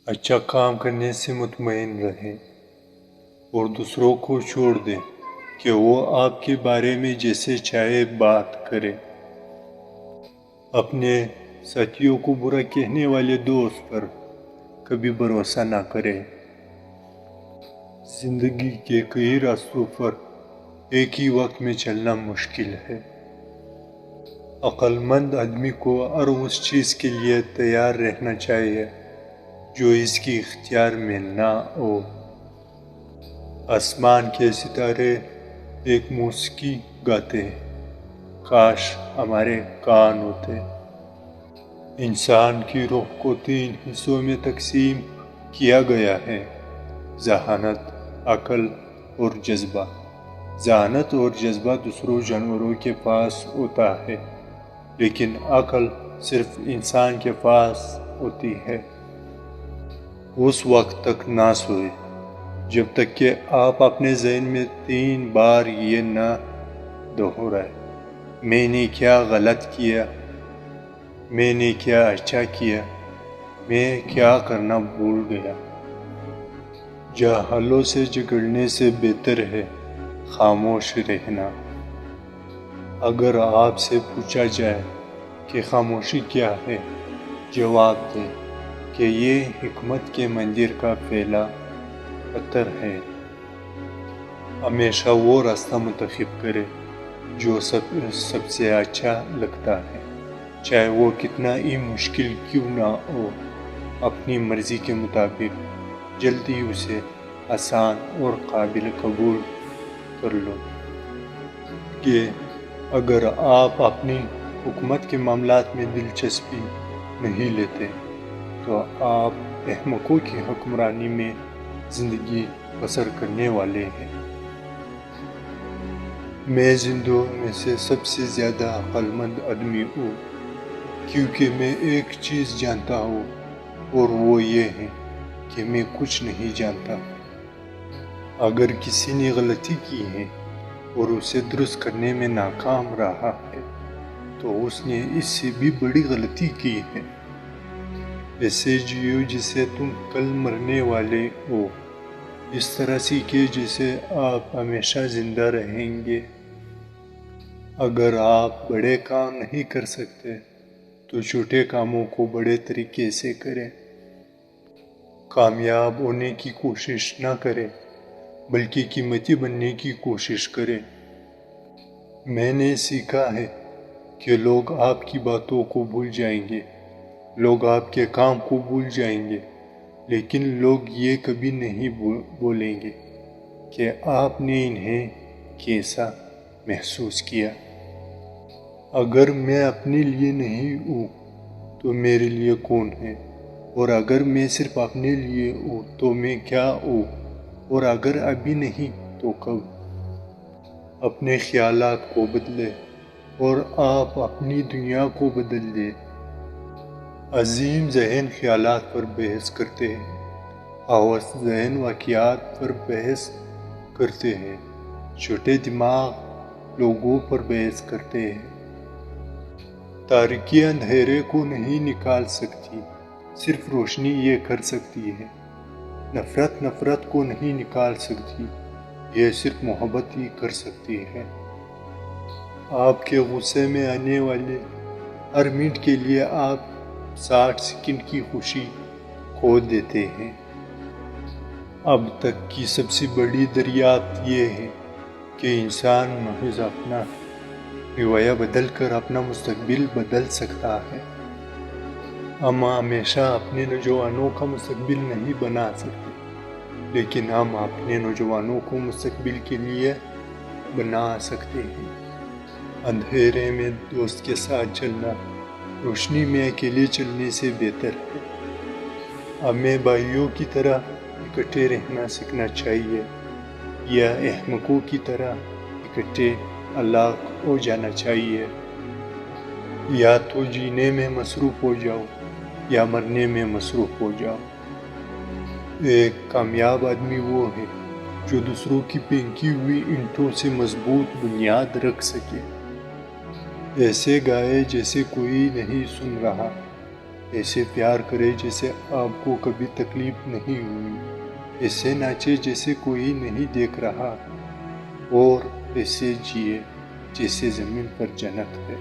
اچھا کام کرنے سے مطمئن رہیں اور دوسروں کو چھوڑ دیں کہ وہ آپ کے بارے میں جیسے چاہے بات کرے۔ اپنے ساتھیوں کو برا کہنے والے دوست پر کبھی بھروسہ نہ کریں۔ زندگی کے کئی راستوں پر ایک ہی وقت میں چلنا مشکل ہے۔ عقل مند آدمی کو ہر اس چیز کے لیے تیار رہنا چاہیے جو اس کی اختیار میں نہ ہو۔ آسمان کے ستارے ایک موسیقی گاتے ہیں، کاش ہمارے کان ہوتے۔ انسان کی روح کو 3 حصوں میں تقسیم کیا گیا ہے: ذہانت، عقل اور جذبہ۔ ذہانت اور جذبہ دوسروں جانوروں کے پاس ہوتا ہے، لیکن عقل صرف انسان کے پاس ہوتی ہے۔ اس وقت تک نہ سوئیں جب تک کہ آپ اپنے ذہن میں 3 بار یہ نہ دہرائیں: میں نے کیا غلط کیا، میں نے کیا اچھا کیا، میں کیا کرنا بھول گیا۔ جاہلوں سے جھگڑنے سے بہتر ہے خاموش رہنا۔ اگر آپ سے پوچھا جائے کہ خاموشی کیا ہے، جواب دیں کہ یہ حکمت کے مندر کا پہلا پتھر ہے۔ ہمیشہ وہ راستہ منتخب کریں جو سب سے اچھا لگتا ہے، چاہے وہ کتنا ہی مشکل کیوں نہ ہو۔ اپنی مرضی کے مطابق جلدی اسے آسان اور قابل قبول کر لو کہ اگر آپ اپنی حکومت کے معاملات میں دلچسپی نہیں لیتے تو آپ احمقوں کی حکمرانی میں زندگی بسر کرنے والے ہیں۔ میں زندوں میں سے سب سے زیادہ عقل مند آدمی ہوں، کیونکہ میں ایک چیز جانتا ہوں اور وہ یہ ہے کہ میں کچھ نہیں جانتا۔ اگر کسی نے غلطی کی ہے اور اسے درست کرنے میں ناکام رہا ہے تو اس نے اس سے بھی بڑی غلطی کی ہے۔ ایسے جیو جسے تم کل مرنے والے ہو، اس طرح سیکھیں جیسے آپ ہمیشہ زندہ رہیں گے۔ اگر آپ بڑے کام نہیں کر سکتے تو چھوٹے کاموں کو بڑے طریقے سے کریں۔ کامیاب ہونے کی کوشش نہ کریں بلکہ قیمتی بننے کی کوشش کریں۔ میں نے سیکھا ہے کہ لوگ آپ کی باتوں کو بھول جائیں گے، لوگ آپ کے کام کو بھول جائیں گے، لیکن لوگ یہ کبھی نہیں بولیں گے کہ آپ نے انہیں کیسا محسوس کیا۔ اگر میں اپنے لیے نہیں ہوں تو میرے لیے کون ہے؟ اور اگر میں صرف اپنے لیے ہوں تو میں کیا ہوں؟ اور اگر ابھی نہیں تو کب؟ اپنے خیالات کو بدلیں اور آپ اپنی دنیا کو بدل دیں۔ عظیم ذہن خیالات پر بحث کرتے ہیں، ہوس ذہن واقعات پر بحث کرتے ہیں، چھوٹے دماغ لوگوں پر بحث کرتے ہیں۔ تاریکی اندھیرے کو نہیں نکال سکتی، صرف روشنی یہ کر سکتی ہے۔ نفرت کو نہیں نکال سکتی، یہ صرف محبت ہی کر سکتی ہے۔ آپ کے غصے میں آنے والے ہر منٹ کے لیے آپ 60 سیکنڈ کی خوشی کھو دیتے ہیں۔ اب تک کی سب سے بڑی دریافت یہ ہے کہ انسان محض اپنا رویہ بدل کر اپنا مستقبل بدل سکتا ہے۔ ہم ہمیشہ اپنے نوجوانوں کا مستقبل نہیں بنا سکتے، لیکن ہم اپنے نوجوانوں کو مستقبل کے لیے بنا سکتے ہیں۔ اندھیرے میں دوست کے ساتھ چلنا روشنی میں اکیلے چلنے سے بہتر ہے۔ ہمیں بھائیوں کی طرح اکٹھے رہنا سیکھنا چاہیے یا احمقوں کی طرح اکٹھے الگ ہو جانا چاہیے۔ یا تو جینے میں مصروف ہو جاؤ یا مرنے میں مصروف ہو جاؤ۔ ایک کامیاب آدمی وہ ہے جو دوسروں کی پھینکی ہوئی اینٹوں سے مضبوط بنیاد رکھ سکے۔ ایسے گائے جیسے کوئی نہیں سن رہا، ایسے پیار کرے جیسے آپ کو کبھی تکلیف نہیں ہوئی، ایسے ناچے جیسے کوئی نہیں دیکھ رہا، اور ایسے جیے جیسے زمین پر جنت ہے۔